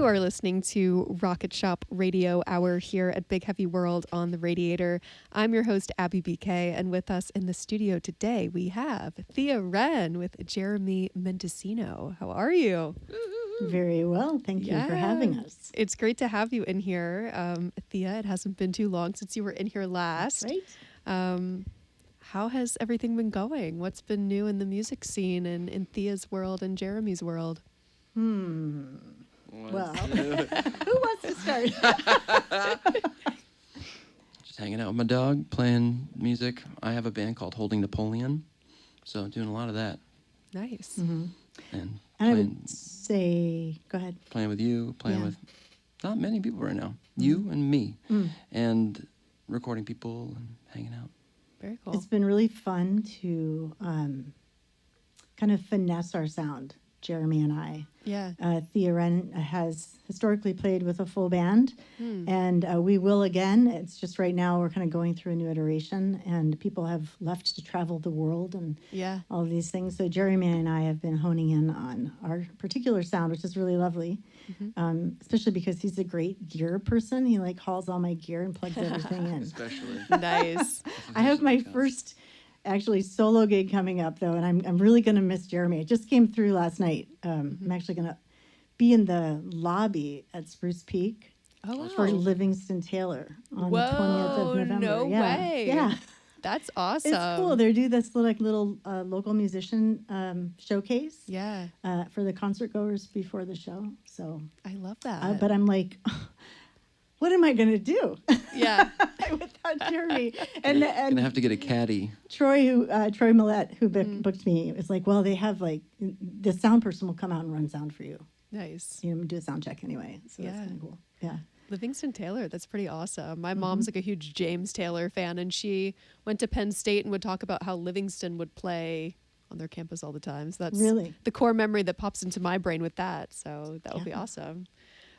You are listening to Rocket Shop Radio Hour here at Big Heavy World on the Radiator. I'm your host, Abby BK, and with us in the studio today, we have Thea Wren with Jeremy Mendicino. How are you? Very well. Thank you for having us. It's great to have you in here. Thea, it hasn't been too long since you were in here last. That's right. How has everything been going? What's been new in the music scene and in Thea's world and Jeremy's world? Well, who wants to start? Just hanging out with my dog, playing music. I have a band called Holding Napoleon, so doing a lot of that. Nice. Mm-hmm. And I would say, go ahead. Playing with you, playing with not many people right now. You and me. And recording people and hanging out. Very cool. It's been really fun to kind of finesse our sound, Jeremy and I. Yeah. Thea Wren has historically played with a full band, and we will again. It's just right now we're kind of going through a new iteration, and people have left to travel the world and all of these things. So Jeremy and I have been honing in on our particular sound, which is really lovely, especially because he's a great gear person. He hauls all my gear and plugs everything in. Especially. Nice. I have my first actually solo gig coming up though, and I'm really going to miss Jeremy. It just came through last night. I'm actually going to be in the lobby at Spruce Peak for Livingston Taylor on the 20th of November. No way. Yeah. That's awesome. It's cool. They do this little local musician showcase for the concert goers before the show. So I love that. But I'm like, what am I going to do? Yeah. Without Jeremy. And gonna have to get a caddy. Troy Millette, who booked me, is like, well, they have the sound person will come out and run sound for you. Nice. Do a sound check anyway. So that's kind of cool. Yeah. Livingston Taylor, that's pretty awesome. My mom's a huge James Taylor fan, and she went to Penn State and would talk about how Livingston would play on their campus all the time. So that's really the core memory that pops into my brain with that. So that would be awesome.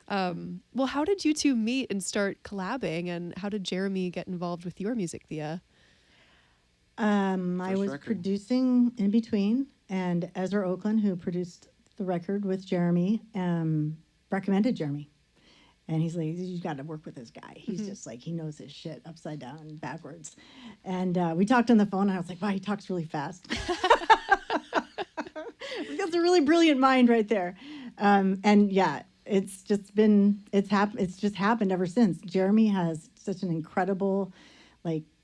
Well, how did you two meet and start collabing, and how did Jeremy get involved with your music, Thea? I was producing in between, and Ezra Oakland, who produced the record with Jeremy, recommended Jeremy. And he's like, you got to work with this guy. He's just he knows his shit upside down and backwards. And we talked on the phone, and I was like, wow, he talks really fast. That's a really brilliant mind right there. It's just happened ever since. Jeremy has such an incredible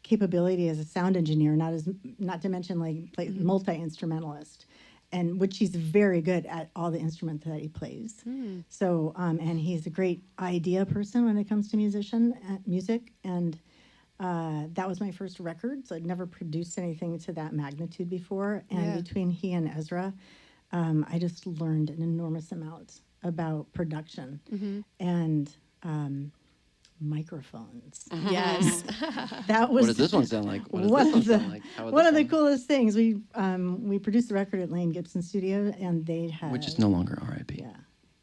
capability as a sound engineer, not to mention multi-instrumentalist, and which he's very good at all the instruments that he plays. So and he's a great idea person when it comes to music, and that was my first record, so I'd never produced anything to that magnitude before. And between he and Ezra, I just learned an enormous amount about production and microphones. Yes. That was what does this one sound like? One of the coolest things. We produced the record at Lane Gibson Studio, and they had, which is no longer RIP. Yeah.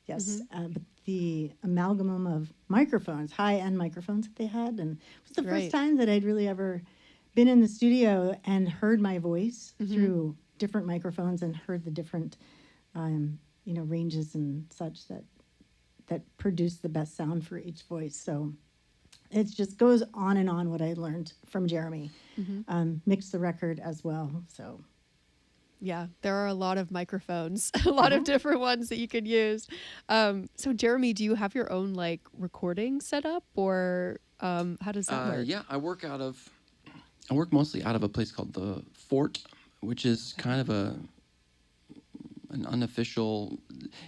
Yes. But the amalgam of microphones, high-end microphones that they had, and it was the first time that I'd really ever been in the studio and heard my voice through different microphones and heard the different ranges and such that produce the best sound for each voice. So it just goes on and on what I learned from Jeremy. Mixed the record as well. So yeah, there are a lot of microphones, a lot of different ones that you could use. So Jeremy, do you have your own recording setup, or how does that work? Yeah, I work mostly out of a place called the Fort, which is kind of an unofficial.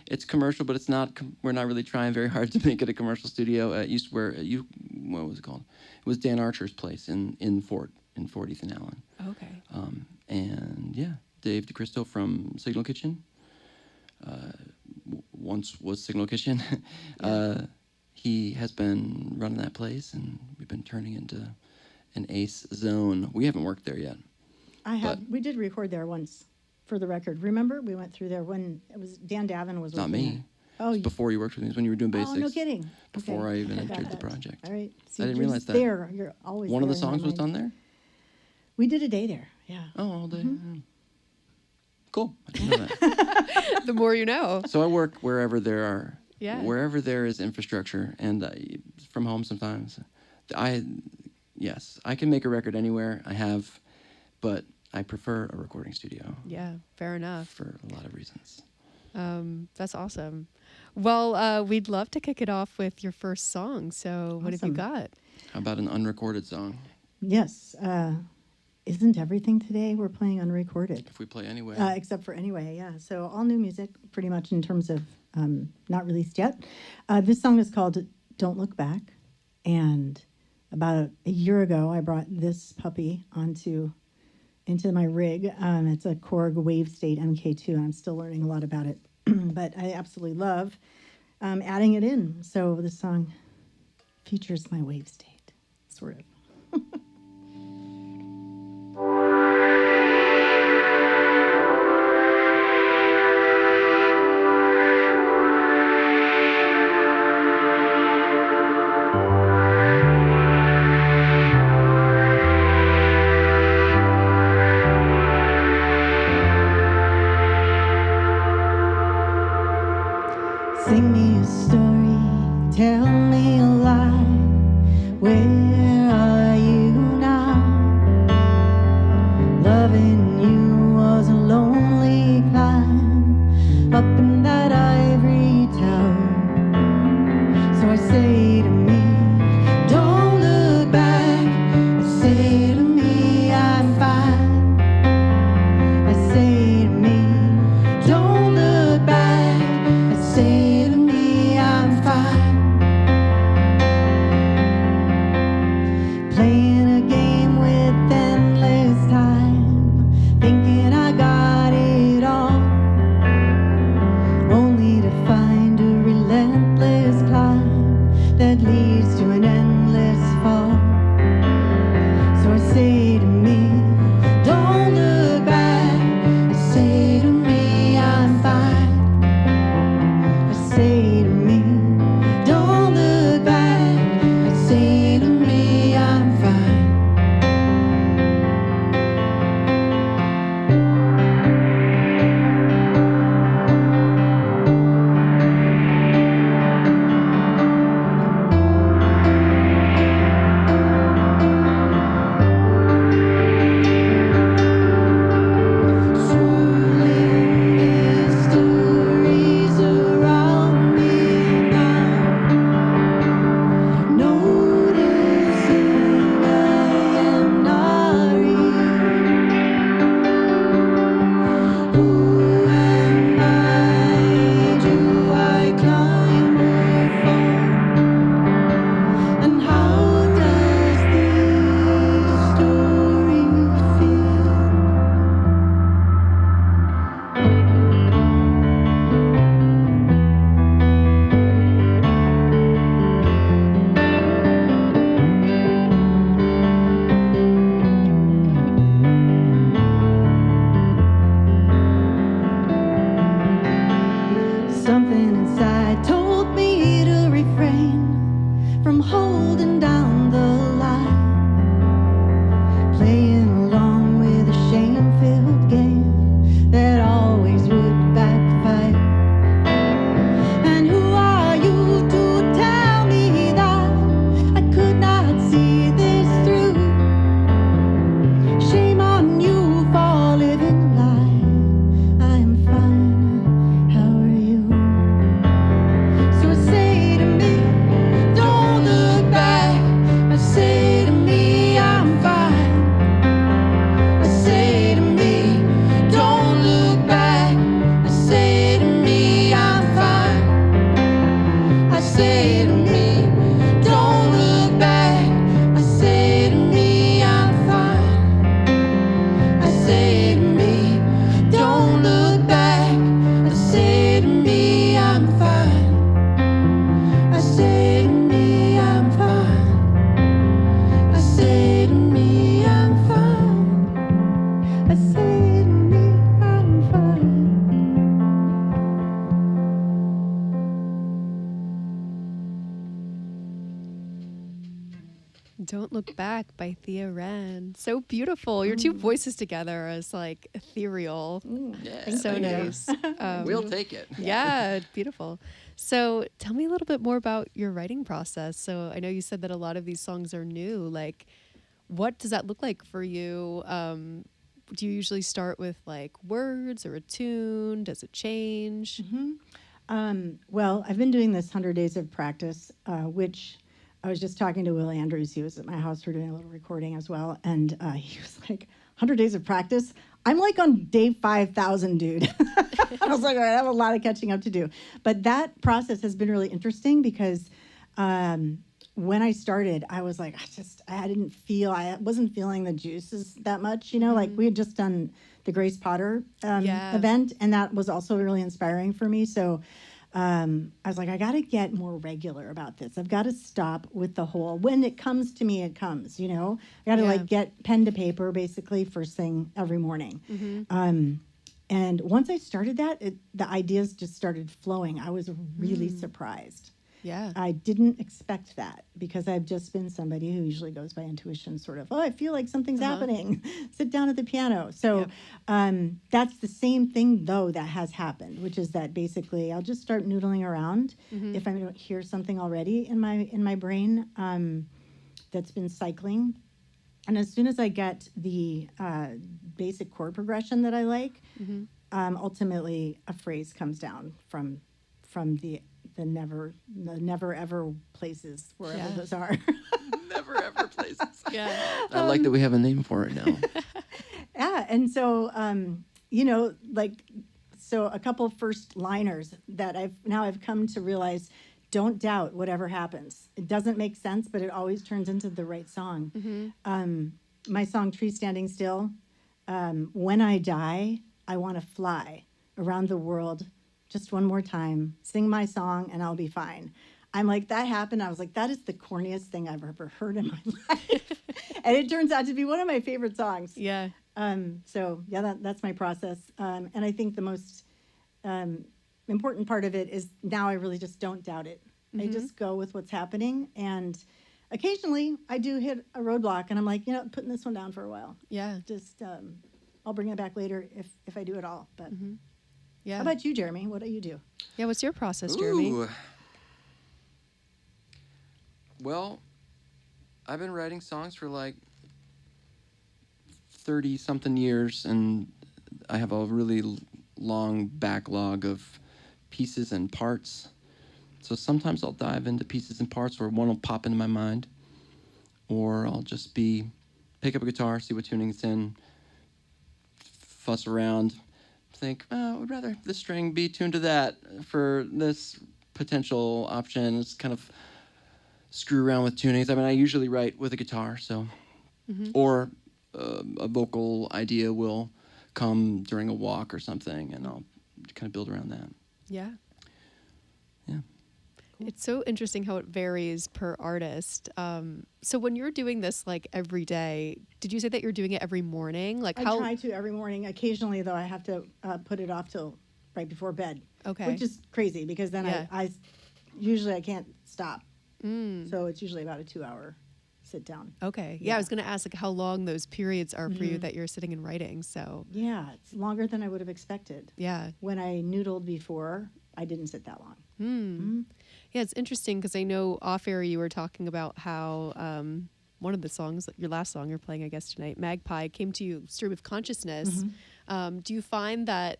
It's commercial, but it's not. We're not really trying very hard to make it a commercial studio. What was it called? It was Dan Archer's place in Fort 40th and Allen. Okay. And yeah, Dave DeCristo from Signal Kitchen. Once was Signal Kitchen. He has been running that place, and we've been turning into an ace zone. We haven't worked there yet. We did record there once for the record. Remember, we went through there when it was Dan Davin was not me. There. Oh, before you worked with me, it was when you were doing basics. Oh, no kidding. Before I even entered the project. All right. I didn't realize that. You're always one of the songs was done there? We did a day there. Yeah. Oh, all day. Yeah. Cool. I didn't know that. The more you know. So I work wherever there are Yeah. Wherever there is infrastructure, and from home sometimes. Yes, I can make a record anywhere. I have, but I prefer a recording studio. Yeah, fair enough. For a lot of reasons. That's awesome. Well, we'd love to kick it off with your first song. So what have you Awesome. got? How about an unrecorded song? Yes. Isn't everything today we're playing unrecorded? If we play anyway. Except for Anyway, yeah. So all new music, pretty much in terms of not released yet. This song is called Don't Look Back. And about a year ago, I brought this puppy into my rig. It's a Korg Wave State MK2, and I'm still learning a lot about it. But I absolutely love adding it in. So this song features my wave state, sort of. Sing me a story, tell me a lie. Where are you Back by Thea Wren. So beautiful. Your two voices together is like ethereal. Yeah, So thank you. nice. We'll take it. Yeah, beautiful. So tell me a little bit more about your writing process. So I know you said that a lot of these songs are new. Like, what does that look like for you? Do you usually start with like words or a tune? Does it change? Well, I've been doing this 100 days of practice, which I was just talking to Will Andrews. He was at my house. We're doing a little recording as well. And he was like, 100 days of practice? I'm like on day 5,000, dude. I was like, all right, I have a lot of catching up to do. But that process has been really interesting because when I started, I was like, I wasn't feeling the juices that much, like we had just done the Grace Potter event, and that was also really inspiring for me. So I was like, I got to get more regular about this. I've got to stop with the whole, when it comes to me, it comes, I got to like get pen to paper basically first thing every morning. And once I started that, the ideas just started flowing. I was really surprised. Yeah. I didn't expect that because I've just been somebody who usually goes by intuition, sort of, oh, I feel like something's happening. Sit down at the piano. So that's the same thing, though, that has happened, which is that basically I'll just start noodling around if I don't hear something already in my brain that's been cycling. And as soon as I get the basic chord progression that I like, ultimately a phrase comes down from the never ever places wherever those are. Never ever places. Yeah. I like that we have a name for it now. Yeah, and so so a couple first liners that I've come to realize, don't doubt whatever happens. It doesn't make sense, but it always turns into the right song. My song Tree Standing Still, when I die, I want to fly around the world just one more time, sing my song, and I'll be fine. I'm like, that happened. I was like, that is the corniest thing I've ever heard in my life. And it turns out to be one of my favorite songs. Yeah. So yeah, that's my process. And I think the most important part of it is now I really just don't doubt it. I just go with what's happening. And occasionally I do hit a roadblock and I'm like, putting this one down for a while. Yeah. Just, I'll bring it back later if I do it all. But Yeah. how about you, Jeremy? What do you do? Yeah. What's your process, Jeremy? Ooh. Well, I've been writing songs for like 30 something years, and I have a really long backlog of pieces and parts. So sometimes I'll dive into pieces and parts, or one will pop into my mind, or I'll just pick up a guitar, see what tuning it's in, fuss around, think, I would rather this string be tuned to that for this potential option. It's kind of screw around with tunings. I mean, I usually write with a guitar, so, or a vocal idea will come during a walk or something, and I'll kind of build around that. Yeah. Yeah. It's so interesting how it varies per artist. So when you're doing this like every day, did you say that you're doing it every morning? Like I try to every morning. Occasionally, though, I have to put it off till right before bed. Okay. Which is crazy because then I usually I can't stop. So it's usually about a 2-hour sit down. Okay. Yeah, I was going to ask like how long those periods are for you that you're sitting and writing. So yeah, it's longer than I would have expected. yeah. When I noodled before, I didn't sit that long. Yeah, it's interesting because I know off air you were talking about how one of the songs, your last song you're playing, I guess, tonight, Magpie, came to you stream of consciousness. Do you find that,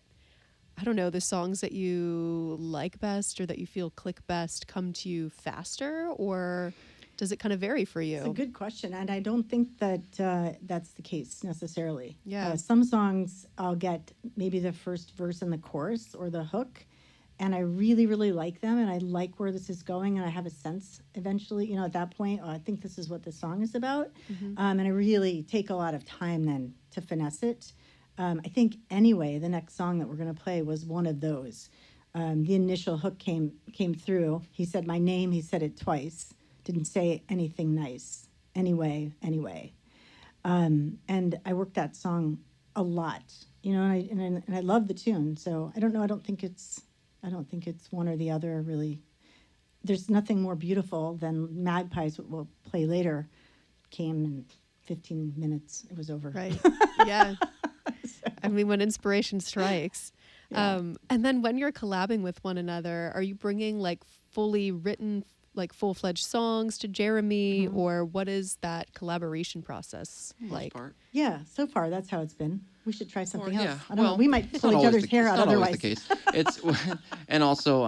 I don't know, the songs that you like best or that you feel click best come to you faster, or does it kind of vary for you? It's a good question, and I don't think that that's the case necessarily. Yeah. Some songs I'll get maybe the first verse and the chorus or the hook, and I really, really like them, and I like where this is going, and I have a sense eventually, at that point, I think this is what the song is about, and I really take a lot of time then to finesse it. I think Anyway, the next song that we're going to play, was one of those. The initial hook came through. He said my name. He said it twice. Didn't say anything nice. Anyway. And I worked that song a lot, and I love the tune. So I don't know. I don't think it's one or the other really. There's nothing more beautiful than Magpies, what we'll play later, came in 15 minutes. It was over. Right. Yeah. I mean, when inspiration strikes. Yeah. And then when you're collabing with one another, are you bringing like fully written, like full-fledged songs to Jeremy, or what is that collaboration process like? Part. Yeah, so far that's how it's been. We should try something else. Yeah. I don't know. We might it's pull not each always other's hair it's out not otherwise. always the case. It's and also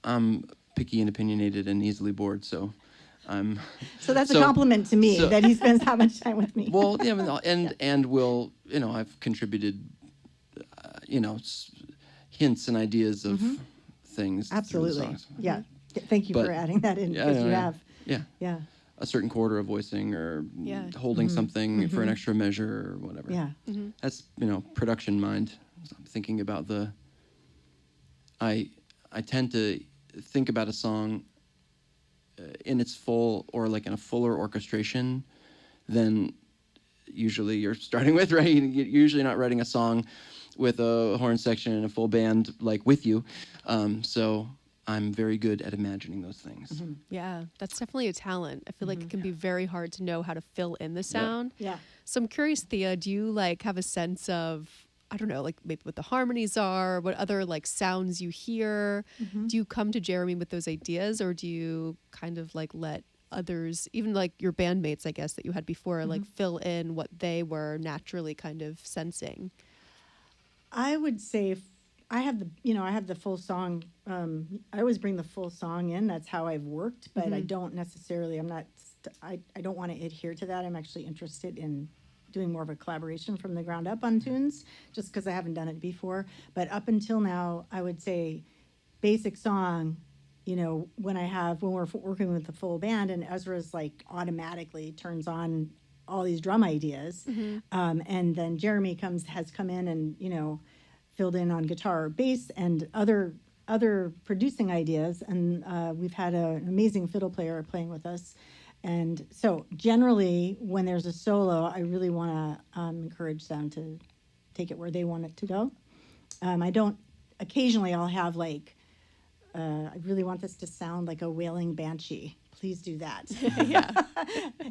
I'm picky and opinionated and easily bored, so I'm. So that's a compliment to me that he spends that much time with me. Well, yeah, and will I've contributed, hints and ideas of things. through the Absolutely. songs. Yeah. Thank you But- for adding that in, because you have. Yeah. Yeah. A certain chord of voicing or Yeah. holding something for an extra measure or whatever. Yeah. That's production mind. I'm thinking about I tend to think about a song in its full, or like in a fuller orchestration than usually you're starting with, right? You're usually not writing a song with a horn section and a full band like with you. So I'm very good at imagining those things. Yeah, that's definitely a talent. I feel like it can be very hard to know how to fill in the sound. Yeah. So I'm curious, Thea, do you like have a sense of, I don't know, like maybe what the harmonies are, what other like sounds you hear? Do you come to Jeremy with those ideas, or do you kind of like let others, even like your bandmates, I guess, that you had before, like fill in what they were naturally kind of sensing? I would say I have the full song. I always bring the full song in. That's how I've worked, but I don't necessarily, I don't want to adhere to that. I'm actually interested in doing more of a collaboration from the ground up on tunes, just because I haven't done it before. But up until now, I would say basic song, when we're working with the full band, and Ezra's like automatically turns on all these drum ideas. And then Jeremy has come in and, filled in on guitar or bass and other producing ideas. And we've had an amazing fiddle player playing with us. And so generally when there's a solo, I really want to encourage them to take it where they want it to go. Occasionally I'll have like, I really want this to sound like a wailing banshee. Please do that. Yeah.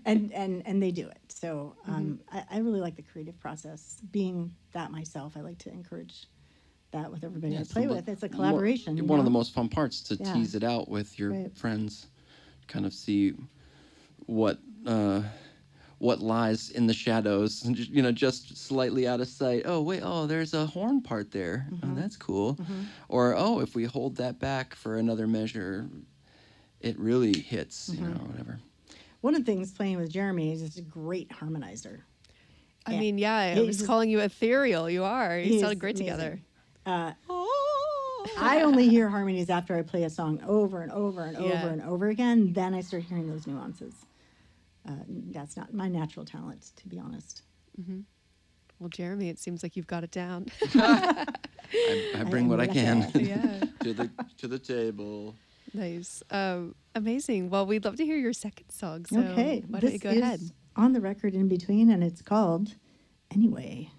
and they do it. So I really like the creative process. Being that myself, I like to encourage that with everybody I play with. It's a collaboration. One of the most fun parts to Yeah. tease it out with your Right. friends, kind of see what lies in the shadows, and just slightly out of sight. Oh wait, there's a horn part there. Oh, that's cool. Or if we hold that back for another measure, it really hits. Whatever. One of the things playing with Jeremy is he's a great harmonizer. I mean, yeah, I was calling you ethereal. You are. You sounded great amazing. together. I only hear harmonies after I play a song over and over and over and over again. Then I start hearing those nuances. That's not my natural talent, to be honest. Well, Jeremy, it seems like you've got it down. I bring what I can Yeah. to the table. Nice. Amazing. Well, we'd love to hear your second song. So Okay. why don't you go ahead? Is on the record in between, and it's called Anyway.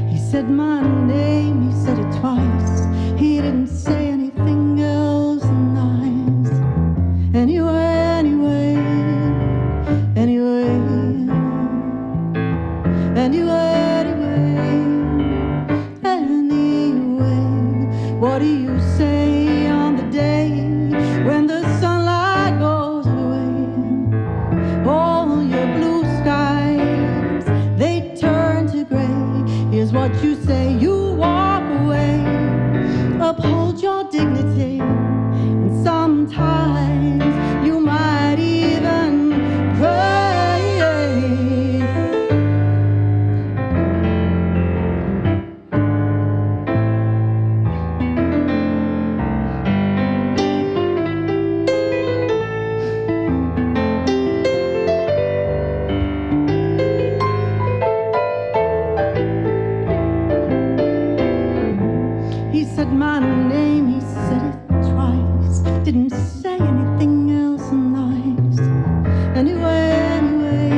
He said my name, he said it twice. He didn't say anything else nice. Anyway, anyway, anyway, anyway, what do you say on the day when the sunlight goes away? All your blue skies, they turn to gray. Here's what you say, you walk away. Uphold your dignity, and sometimes you might even pray. He said my name, he said it twice. Didn't say anything else nice. Anyway, anyway,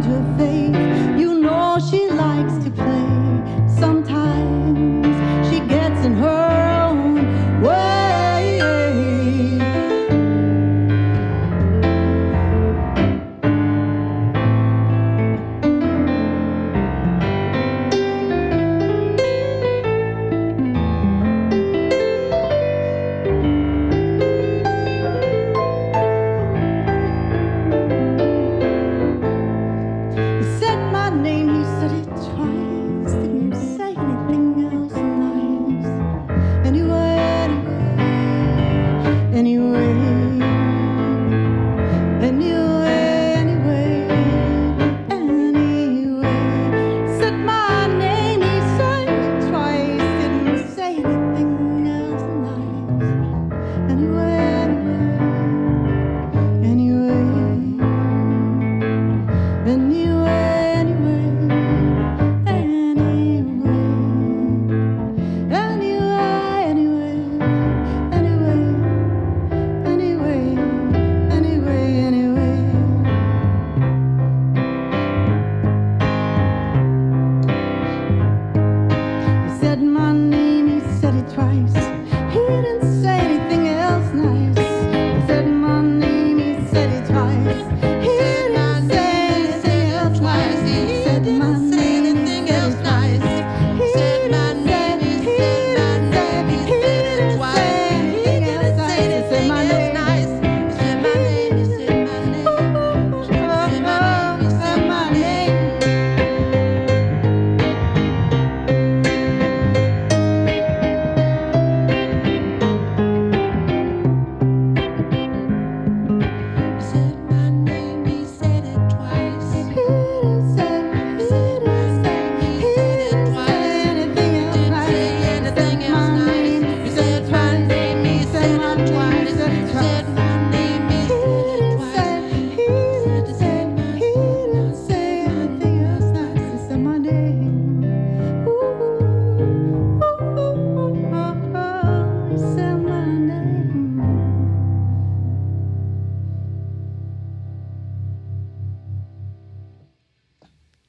find her faith. You know she likes to play. Sometimes she gets in her own way.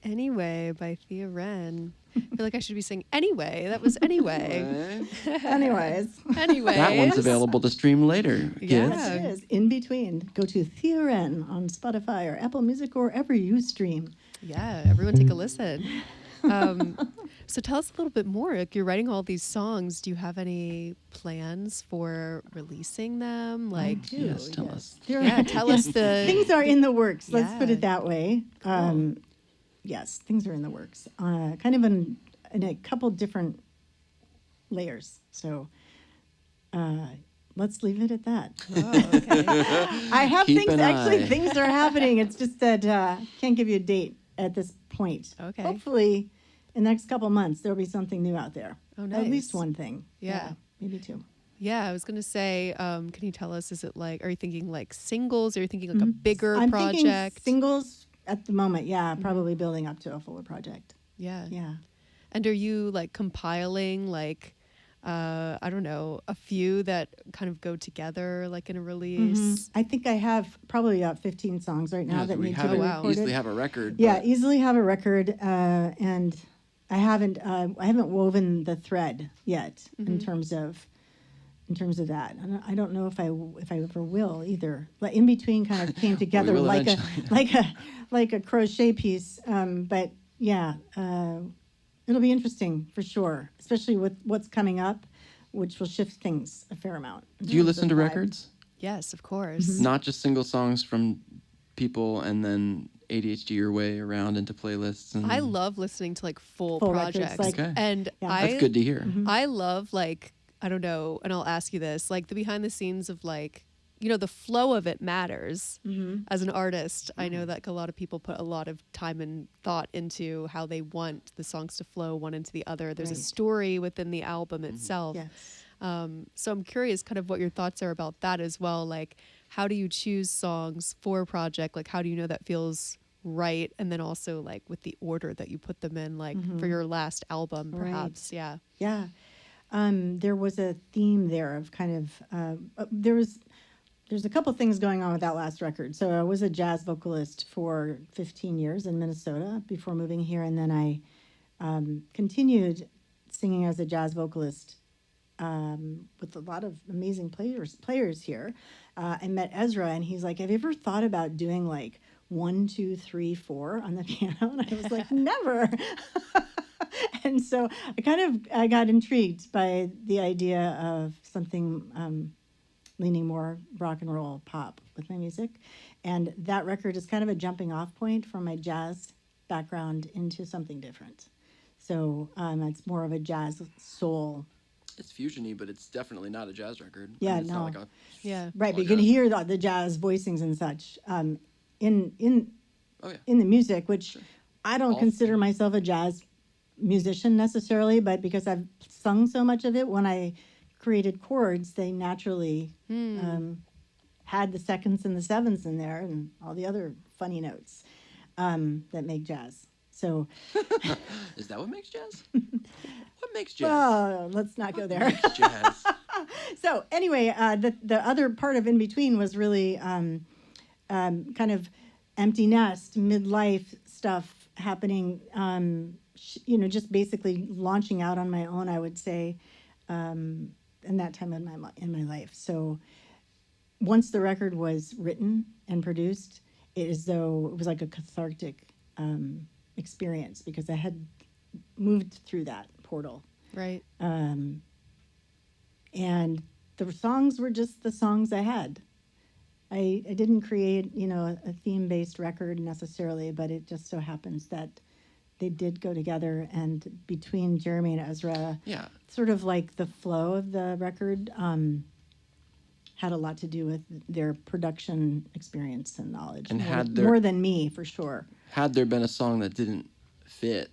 Anyway by Thea Wren. I feel like I should be saying anyway. That was anyway. Anyways. Anyways. That one's available to stream later, kids. Yeah. It is. In between. Go to Thea Wren on Spotify or Apple Music or wherever you stream. Yeah, everyone take a listen. So tell us a little bit more. Like, you're writing all these songs. Do you have any plans for releasing them? Like, Yes, tell us. yeah, tell us the Things are in the works. Let's put Yeah. it that way. Yes, things are in the works. Kind of in a couple different layers. So let's leave it at that. Oh, okay. I have Keep things, an actually, eye. things are happening. It's just that can't give you a date at this point. Okay. Hopefully, in the next couple months, there'll be something new out there. Oh, At least nice. one thing. Yeah. Maybe two. Yeah, I was gonna say, can you tell us? Is it like? Are you thinking like singles? Are you thinking like a bigger I'm project? thinking singles at the moment. Yeah, probably building up to a fuller project. Yeah. Yeah. And are you like compiling like, I don't know, a few that kind of go together like in a release? I think I have probably 15 songs right now Yeah, that we need to have be it, wow. recorded. easily have a record. Yeah, but easily have a record, and I haven't woven the thread yet in terms of that. And I don't know if I ever will either. Like in between, kind of came together will like eventually. like a crochet piece. But yeah, it'll be interesting for sure, especially with what's coming up, which will shift things a fair amount. in Do you terms listen of to vibe. records? Yes, of course. Not just single songs from people and then ADHD your way around into playlists. And I love listening to like full Full records, projects, like- Okay. and Yeah. That's good to hear. I love like, I don't know, and I'll ask you this, like the behind the scenes of like, you know, the flow of it matters. As an artist, I know that a lot of people put a lot of time and thought into how they want the songs to flow one into the other. There's a Right. story within the album itself. Yes. So I'm curious kind of what your thoughts are about that as well. Like, how do you choose songs for a project? Like, how do you know that feels right? And then also like with the order that you put them in, like for your last album, Right. perhaps. Yeah. Yeah. There was a theme there of kind of, there was there's a couple things going on with that last record. So I was a jazz vocalist for 15 years in Minnesota before moving here, and then I continued singing as a jazz vocalist with a lot of amazing players here. I met Ezra, and he's like, "Have you ever thought about doing like 1, 2, 3, 4 on the piano?" And I was like, "Never." And so I got intrigued by the idea of something leaning more rock and roll pop with my music. And that record is kind of a jumping off point from my jazz background into something different. So it's more of a jazz soul. It's fusiony, but it's definitely not a jazz record. Yeah, it's not like a right. But you can hear the jazz voicings and such in the music, which I don't consider myself a jazz musician necessarily, but because I've sung so much of it, when I created chords, they naturally had the seconds and the sevenths in there and all the other funny notes that make jazz. So, is that what makes jazz? What makes jazz? Well, let's not go there. What makes jazz? So anyway, the other part of In Between was really kind of empty nest, midlife stuff happening. Just basically launching out on my own, I would say, in that time in my life. So once the record was written and produced, it was like a cathartic experience because I had moved through that portal. Right. And the songs were just the songs I had. I didn't create, a theme-based record necessarily, but it just so happens that they did go together, and between Jeremy and Ezra, sort of like the flow of the record had a lot to do with their production experience and knowledge, and more than me, for sure. Had there been a song that didn't fit,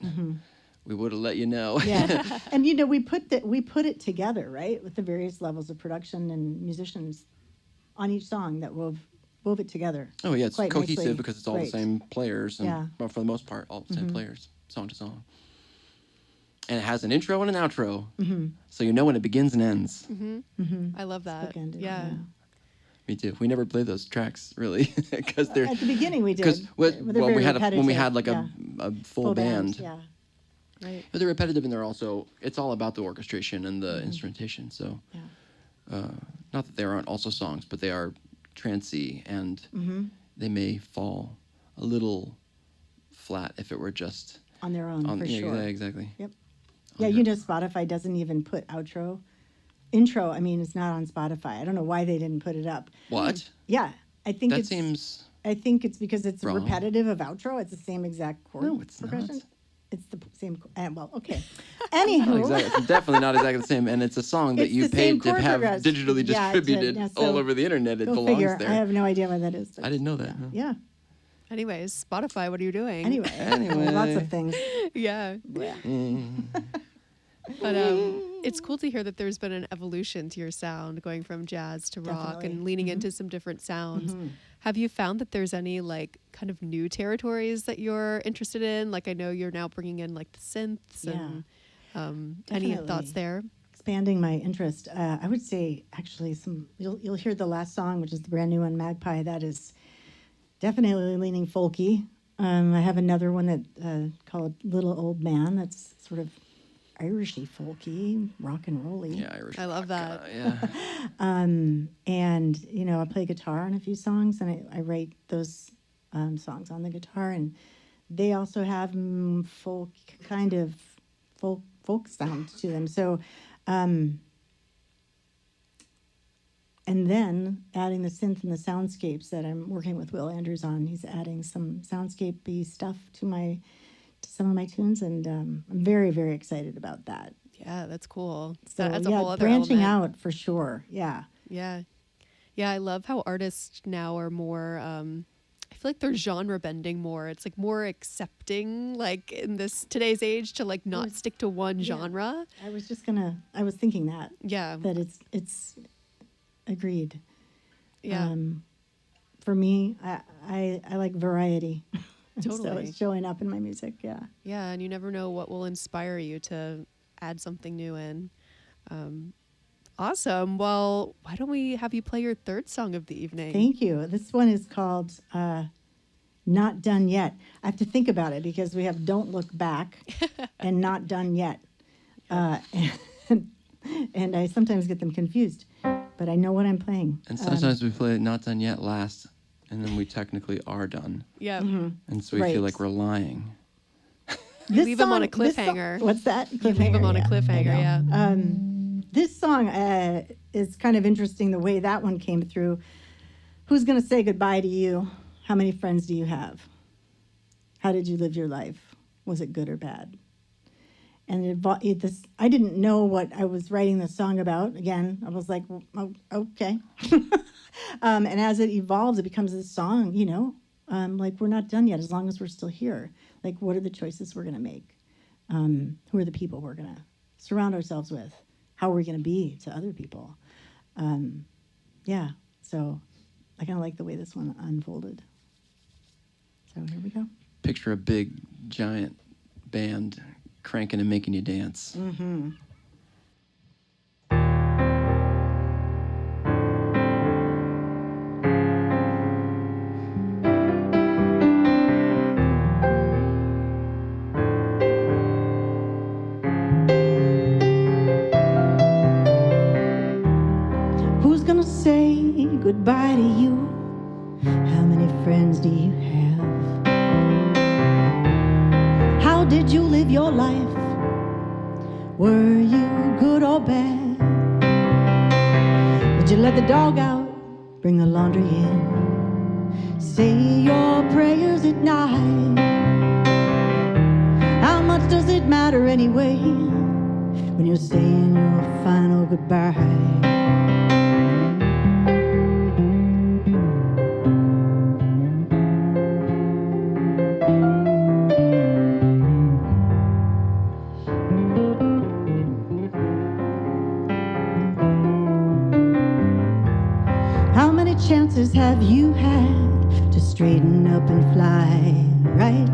we would have let you know. Yeah, and we put it together, right, with the various levels of production and musicians on each song that wove it together. Oh yeah, it's cohesive nicely. because it's all the same players, and well, for the most part, all the same players, song to song. And it has an intro and an outro, so you know when it begins and ends. I love that. Yeah. Me too. We never play those tracks really because they're at the beginning we did. Because when we had like a full band. Yeah. Right. But they're repetitive, and it's all about the orchestration and the instrumentation. So, not that there aren't also songs, but they are trancey, and they may fall a little flat if it were just on their own, for sure. Yeah, exactly. Yep. Yeah, Spotify doesn't even put intro. I mean, it's not on Spotify. I don't know why they didn't put it up. What? Yeah, I think that seems. I think it's because it's wrong. Repetitive of outro. It's the same exact chord progression. Not. It's the same. Well, okay. Anywho, not exactly, it's definitely not exactly the same, and it's a song that you paid to have digitally distributed all over the internet. It belongs there. I have no idea what that is. I didn't know that. Yeah. Anyways, Spotify, what are you doing? Anyway, lots of things. Yeah. But it's cool to hear that there's been an evolution to your sound, going from jazz to rock and leaning into some different sounds. Have you found that there's any like kind of new territories that you're interested in? Like I know you're now bringing in like the synths and any thoughts there? Expanding my interest. I would say actually you'll hear the last song, which is the brand new one, Magpie. That is definitely leaning folky. I have another one that called Little Old Man. That's sort of Irishy folky, rock and rolly. Yeah, Irish. I love that. Yeah. And I play guitar on a few songs, and I write those songs on the guitar, and they also have folk sound to them. So, and then adding the synth and the soundscapes that I'm working with Will Andrews on. He's adding some soundscape-y stuff to some of my tunes, and I'm very, very excited about that. Yeah, that's cool. So, that's a whole other branching element. out for sure. Yeah. Yeah. Yeah, I love how artists now are more, I feel like they're genre bending more. It's like more accepting, like in today's age, to like not stick to one genre. I was thinking that. Yeah. That it's agreed. Yeah. For me, I like variety. Totally. So it's showing up in my music, yeah. Yeah, and you never know what will inspire you to add something new in. Awesome. Well, why don't we have you play your third song of the evening? Thank you. This one is called Not Done Yet. I have to think about it because we have Don't Look Back and Not Done Yet. And I sometimes get them confused, but I know what I'm playing. And sometimes we play Not Done Yet last, and then we technically are done. Yeah. And so we feel like we're lying. You leave them on a cliffhanger. What's that? You leave them on a cliffhanger, yeah. This song is kind of interesting the way that one came through. Who's going to say goodbye to you? How many friends do you have? How did you live your life? Was it good or bad? And I didn't know what I was writing the song about. Again, I was like, oh, okay. And as it evolves, it becomes this song, like we're not done yet as long as we're still here. Like, what are the choices we're going to make? Who are the people we're going to surround ourselves with? How are we going to be to other people? So I kind of like the way this one unfolded. So here we go. Picture a big, giant band cranking and making you dance. Mm-hmm. Who's gonna say goodbye to you? How many friends do you have? How did you live your life? Were you good or bad? Did you let the dog out? Bring the laundry in? Say your prayers at night? How much does it matter anyway when you're saying your final goodbye? Chances have you had to straighten up and fly, right?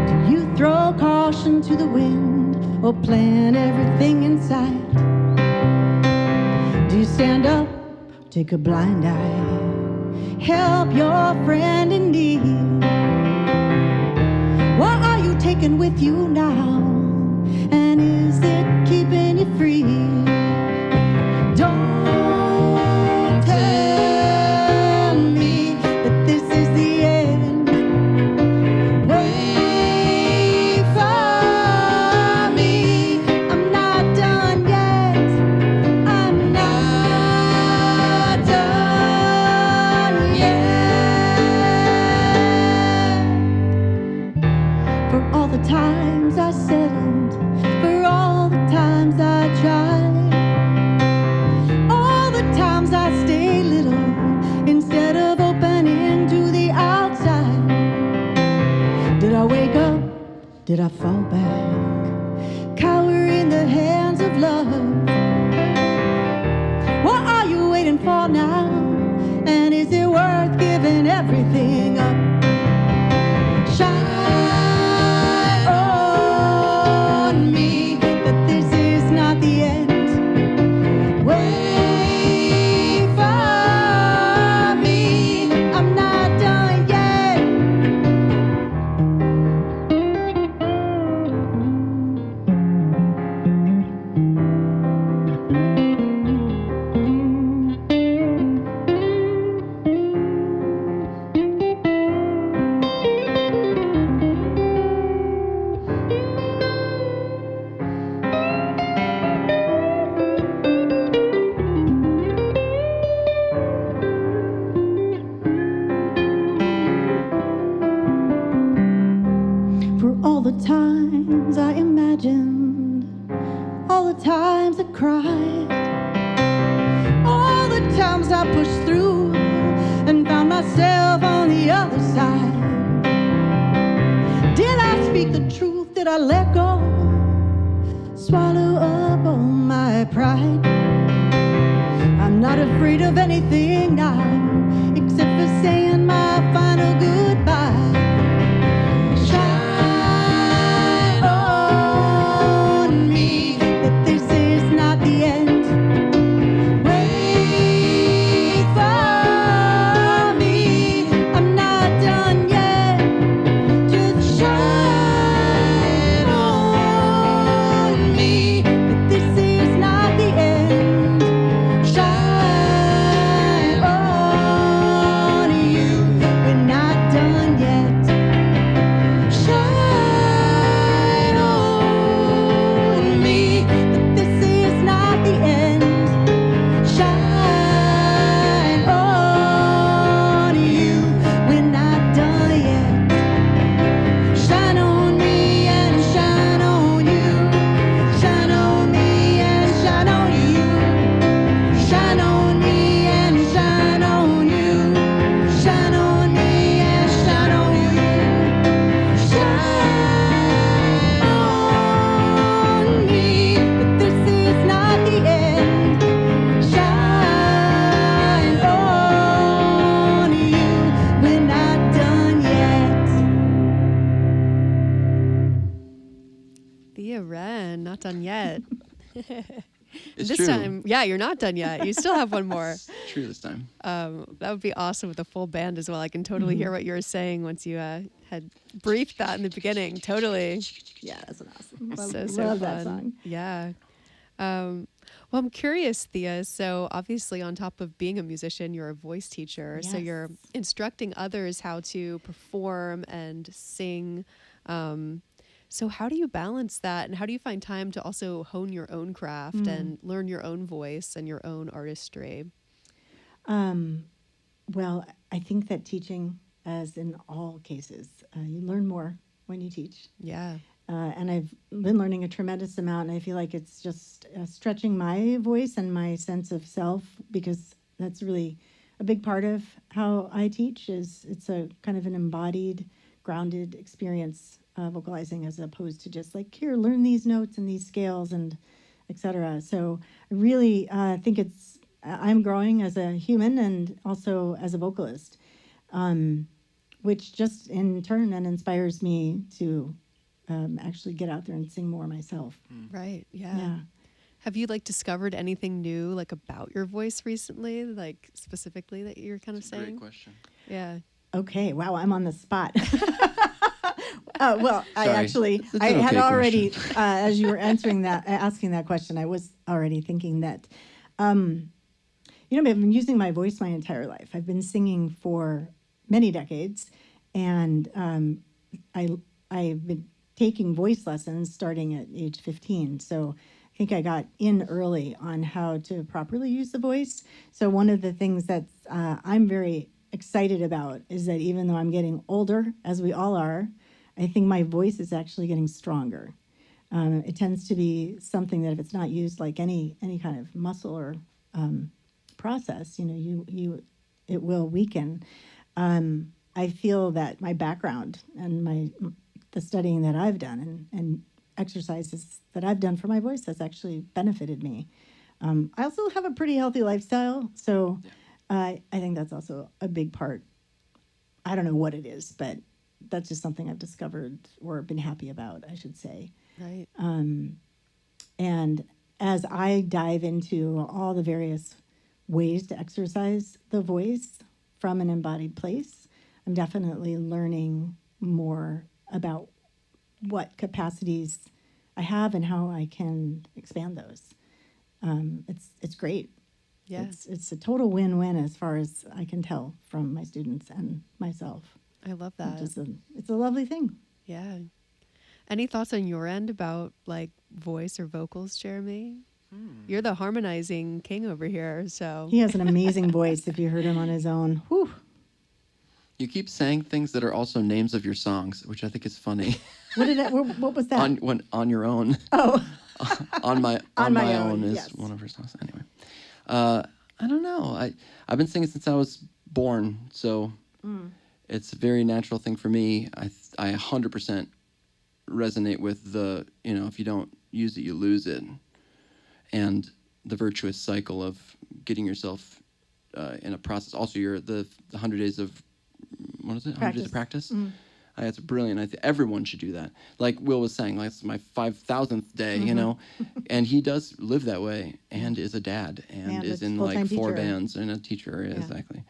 Do you throw caution to the wind or plan everything in sight? Do you stand up, take a blind eye, help your friend in need? What are you taking with you now? And is it keeping you free? Don't tell me that this is the end. Wait for me. I'm not done yet. I'm not done yet. For all the times I settled, for all the times I tried, I stay little instead of opening to the outside. Did I wake up? Did I fall back? Cower in the hands of love. What are you waiting for now? And is it worth giving everything up? Shine on me that this is not the end. Times I imagined, all the times I cried, all the times I pushed through and found myself on the other side. Did I speak the truth? Did I let go? Swallow up all my pride. I'm not afraid of anything now, except for saying my final goodbye. The and not done yet. It's This true. time, yeah, you're not done yet. You still have one more. It's true this time. That would be awesome with a full band as well. I can totally hear what you were saying once you had briefed that in the beginning. Totally. Yeah, that's an awesome. So Love fun. that song. Yeah. Well, I'm curious, Thea. So obviously, on top of being a musician, you're a voice teacher. So Yes. you're instructing others how to perform and sing. So how do you balance that, and how do you find time to also hone your own craft and learn your own voice and your own artistry? Well, I think that teaching, as in all cases, you learn more when you teach. Yeah. And I've been learning a tremendous amount, and I feel like it's just stretching my voice and my sense of self, because that's really a big part of how I teach. Is it's a kind of an embodied, grounded experience, vocalizing, as opposed to just like, here, learn these notes and these scales and etc. So I really think I'm growing as a human and also as a vocalist, which just in turn then inspires me to actually get out there and sing more myself. Right. Yeah. Yeah. Have you discovered anything new about your voice recently, specifically that you're kind of saying? Great question. Yeah. Okay. Wow, I'm on the spot. Well, I Sorry. actually, It's an I had okay already, question. as you were asking that question, I was already thinking that, I've been using my voice my entire life. I've been singing for many decades, and I've been taking voice lessons starting at age 15. So I think I got in early on how to properly use the voice. So one of the things that I'm very excited about is that even though I'm getting older, as we all are, I think my voice is actually getting stronger. It tends to be something that if it's not used like any kind of muscle or process, it will weaken. I feel that my background and the studying that I've done and exercises that I've done for my voice has actually benefited me. I also have a pretty healthy lifestyle, so I think that's also a big part. I don't know what it is, but that's just something I've discovered or been happy about, I should say. Right. And as I dive into all the various ways to exercise the voice from an embodied place, I'm definitely learning more about what capacities I have and how I can expand those. It's great. Yeah. It's a total win-win as far as I can tell from my students and myself. I love that. It's a lovely thing. Yeah. Any thoughts on your end about voice or vocals, Jeremy? You're the harmonizing king over here, so. He has an amazing voice if you heard him on his own. Whew. You keep saying things that are also names of your songs, which I think is funny. What was that? On your own. Oh. on my own is yes. one of her songs. Anyway, I don't know. I've been singing since I was born, so it's a very natural thing for me. I 100% resonate with the if you don't use it, you lose it, and the virtuous cycle of getting yourself in a process. Also, the 100 days of 100 days of practice. It's brilliant. I think everyone should do that. Like Will was saying, it's my 5,000th day, and he does live that way and is a dad and is in full-time 4 teacher. bands and a teacher. Yeah. Exactly.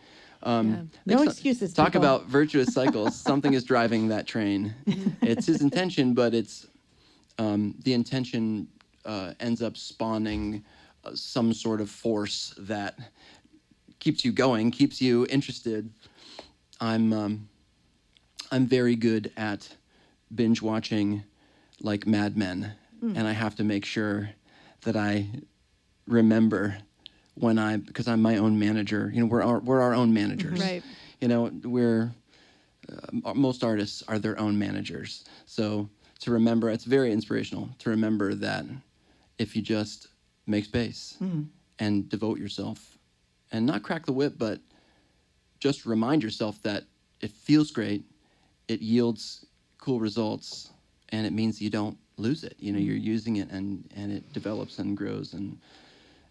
No excuses, Talk people. about virtuous cycles. Something is driving that train. It's his intention, but it's the intention ends up spawning some sort of force that keeps you going, keeps you interested. I'm very good at binge watching like Mad Men, and I have to make sure that I remember because I'm my own manager. We're our own managers. Right. We're most artists are their own managers. So to remember, it's very inspirational to remember that if you just make space and devote yourself, and not crack the whip, but just remind yourself that it feels great. It yields cool results, and it means you don't lose it. You're using it, and it develops and grows, and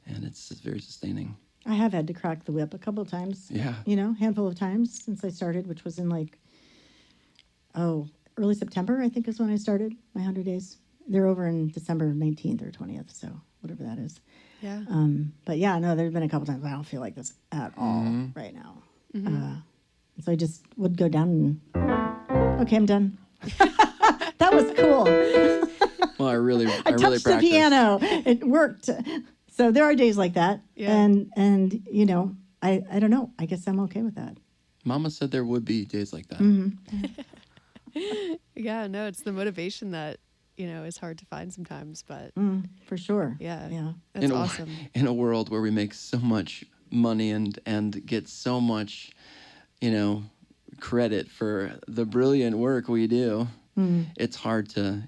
it's very sustaining. I have had to crack the whip a couple of times. Yeah. Handful of times since I started, which was in early September, I think is when I started my 100 days. They're over in December 19th or 20th, so whatever that is. Yeah. But yeah, no, there's been a couple times I don't feel like this at all right now. So I just would go down and, okay, I'm done. That was cool. Well, I really I touched the piano. It worked. So there are days like that. Yeah. And you know, I don't know. I guess I'm okay with that. Mama said there would be days like that. Yeah, no, it's the motivation that, is hard to find sometimes, but For sure. yeah, that's awesome. In a world where we make so much money and get so much, credit for the brilliant work we do, it's hard to,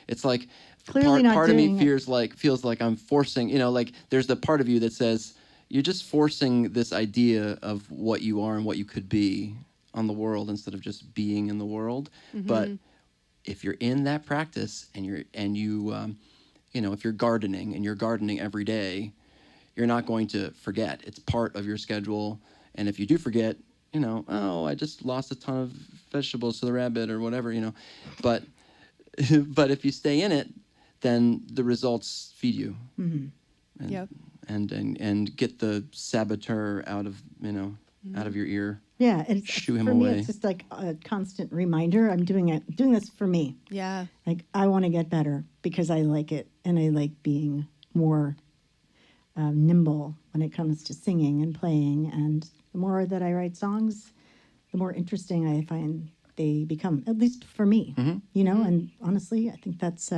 it's like Clearly not part of me doing it. feels like I'm forcing, like there's the part of you that says, you're just forcing this idea of what you are and what you could be on the world instead of just being in the world. But if you're in that practice and you if you're gardening and you're gardening every day, you're not going to forget. It's part of your schedule. And if you do forget, I just lost a ton of vegetables to the rabbit or whatever, but if you stay in it, then the results feed you. And, Yep. and get the saboteur out of out of your ear. Yeah, and Shoo him for me, away. it's just like a constant reminder. I'm doing this for me. Yeah. Like I want to get better because I like it, and I like being more nimble when it comes to singing and playing. And the more that I write songs, the more interesting I find they become. At least for me, And honestly, I think that's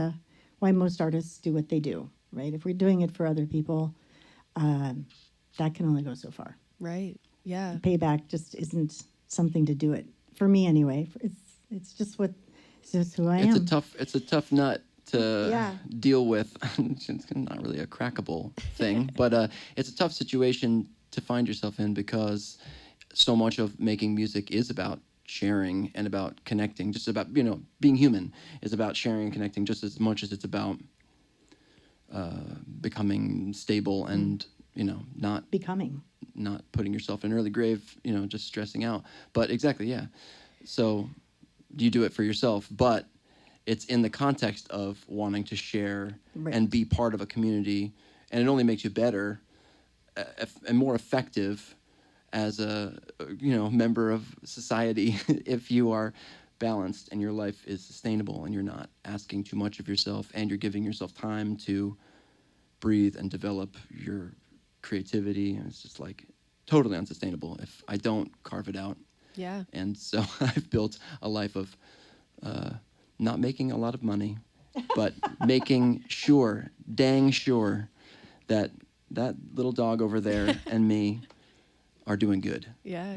why most artists do what they do. Right? If we're doing it for other people, that can only go so far. Right. Yeah. Payback just isn't something to do it for me anyway. It's just who I am. It's a tough nut to Yeah. deal with. It's not really a crackable thing, but it's a tough situation to find yourself in because so much of making music is about sharing and about connecting, just about being human is about sharing and connecting just as much as it's about becoming stable and not putting yourself in an early grave, just stressing out. But exactly, yeah. So you do it for yourself, but it's in the context of wanting to share and be part of a community, and it only makes you better and more effective as a member of society if you are balanced and your life is sustainable and you're not asking too much of yourself and you're giving yourself time to breathe and develop your creativity. And it's just like totally unsustainable if I don't carve it out. Yeah. And so I've built a life of not making a lot of money, but making sure, dang sure, that little dog over there and me are doing good. Yeah.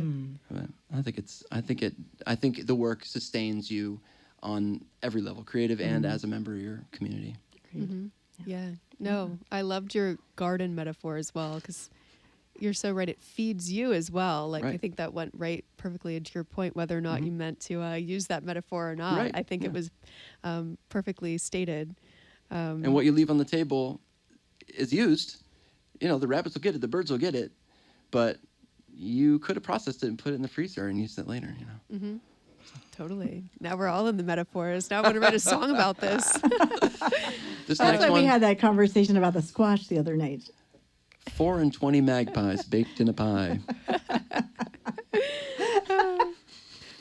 I think the work sustains you on every level, creative and as a member of your community. Yeah. No, I loved your garden metaphor as well because you're so right. It feeds you as well. Like, I think that went right perfectly into your point, whether or not you meant to use that metaphor or not. Right. I think it was perfectly stated. And what you leave on the table is used. The rabbits will get it, the birds will get it, but you could have processed it and put it in the freezer and used it later, Totally. Now we're all in the metaphors. Now I want to write a song about this. This That's next why one, we had that conversation about the squash the other night. 4 and 20 magpies baked in a pie.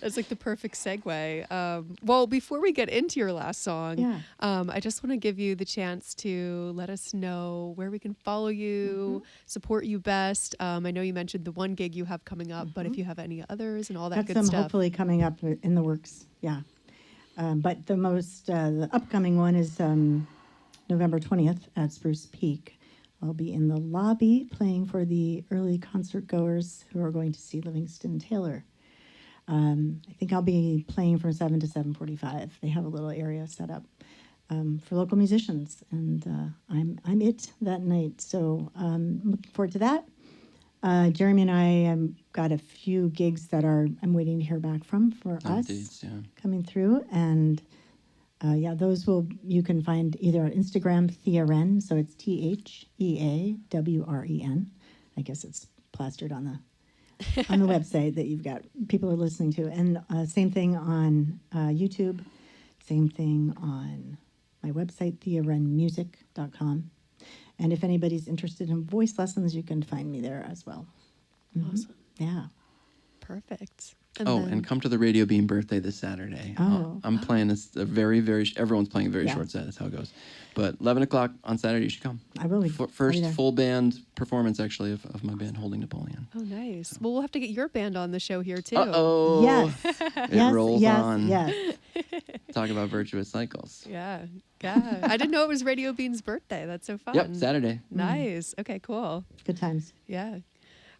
It's like the perfect segue. Well, before we get into your last song, I just want to give you the chance to let us know where we can follow you, support you best. I know you mentioned the one gig you have coming up, but if you have any others and all that good stuff. Hopefully coming up in the works, but the upcoming one is November 20th at Spruce Peak. I'll be in the lobby playing for the early concert goers who are going to see Livingston Taylor. I think I'll be playing from 7 to 7:45. They have a little area set up for local musicians, and I'm it that night. So looking forward to that. Jeremy and I got a few gigs that I'm waiting to hear back from for us coming through, and those you can find either on Instagram, Thea Wren, so it's TheaWren. I guess it's plastered on the website that you've got people are listening to, and same thing on YouTube, same thing on my website, theawrenmusic.com. And if anybody's interested in voice lessons, you can find me there as well. Awesome. Yeah. Perfect. And come to the Radio Beam birthday this Saturday. I'm playing a very, everyone's playing a very short set. That's how it goes. But 11 o'clock on Saturday, you should come. I will be. First full band performance, actually, of my band, Holding Napoleon. Oh, nice. Well, we'll have to get your band on the show here, too. Uh-oh. Yes. It rolls on. Yes. Talk about virtuous cycles. Yeah. I didn't know it was Radio Bean's birthday. That's so fun. Yep, Saturday. Nice. Okay, cool. Good times. Yeah.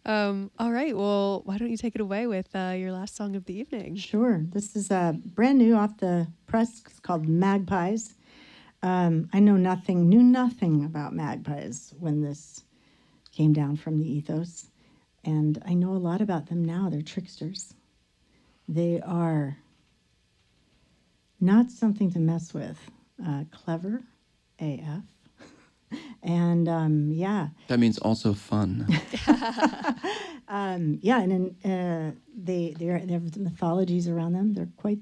All right. Well, why don't you take it away with your last song of the evening? Sure. This is brand new off the press. It's called Magpies. I knew nothing about Magpies when this came down from the ethos. And I know a lot about them now. They're tricksters. They are not something to mess with. Clever AF. And That means also fun. and they have mythologies around them. They're quite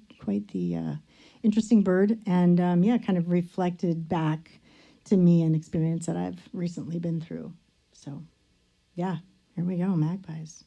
the interesting bird, and kind of reflected back to me an experience that I've recently been through. So, here we go, Magpies.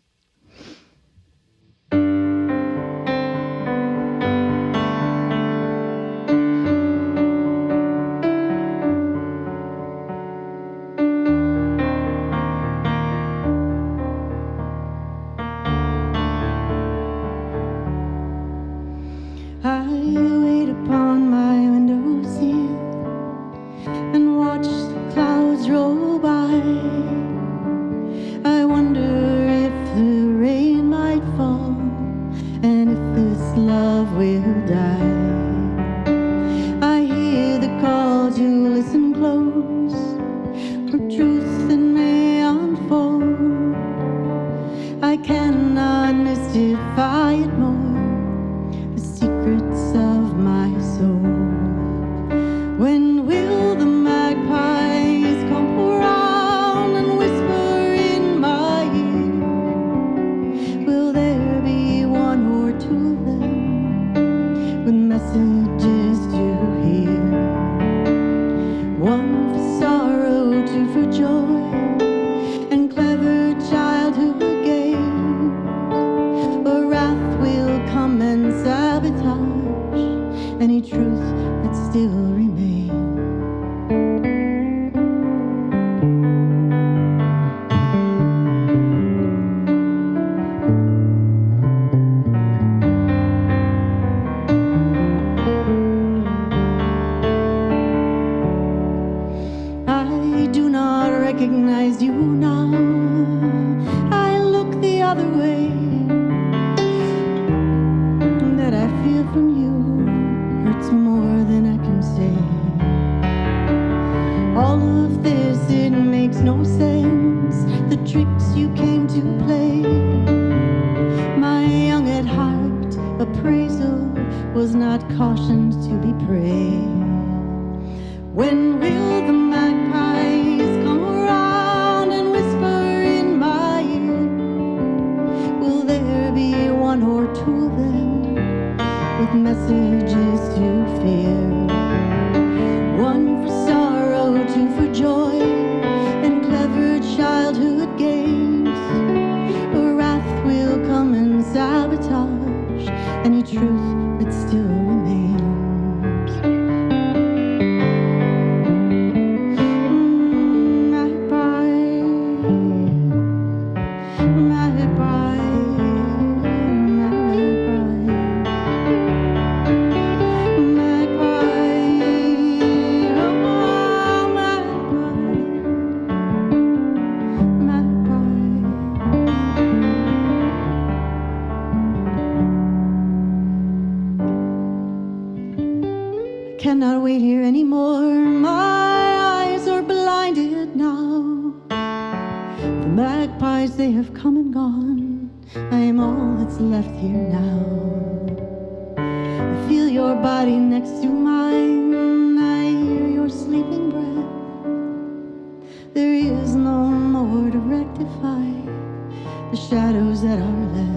Cannot wait here anymore. My eyes are blinded now. The magpies, they have come and gone. I am all that's left here now. I feel your body next to mine. I hear your sleeping breath. There is no more to rectify the shadows that are left.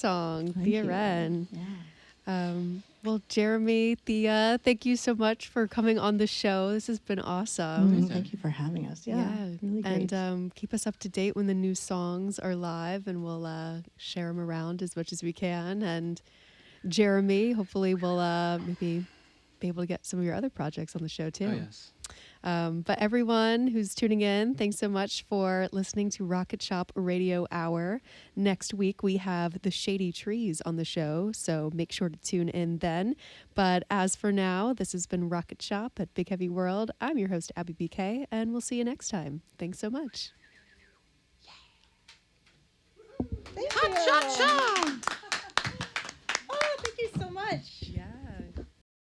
song, Thank Thea you. Wren. Yeah. Well, Jeremy, Thea, thank you so much for coming on the show. This has been awesome. Thank you for having us. Yeah, really great. And keep us up to date when the new songs are live, and we'll share them around as much as we can. And Jeremy, hopefully we'll maybe be able to get some of your other projects on the show too. Oh, yes. But everyone who's tuning in, thanks so much for listening to Rocket Shop Radio Hour. Next week, we have the Shady Trees on the show, so make sure to tune in then. But as for now, this has been Rocket Shop at Big Heavy World. I'm your host, Abby BK, and we'll see you next time. Thanks so much. Thank you. Oh, thank you so much. Yeah.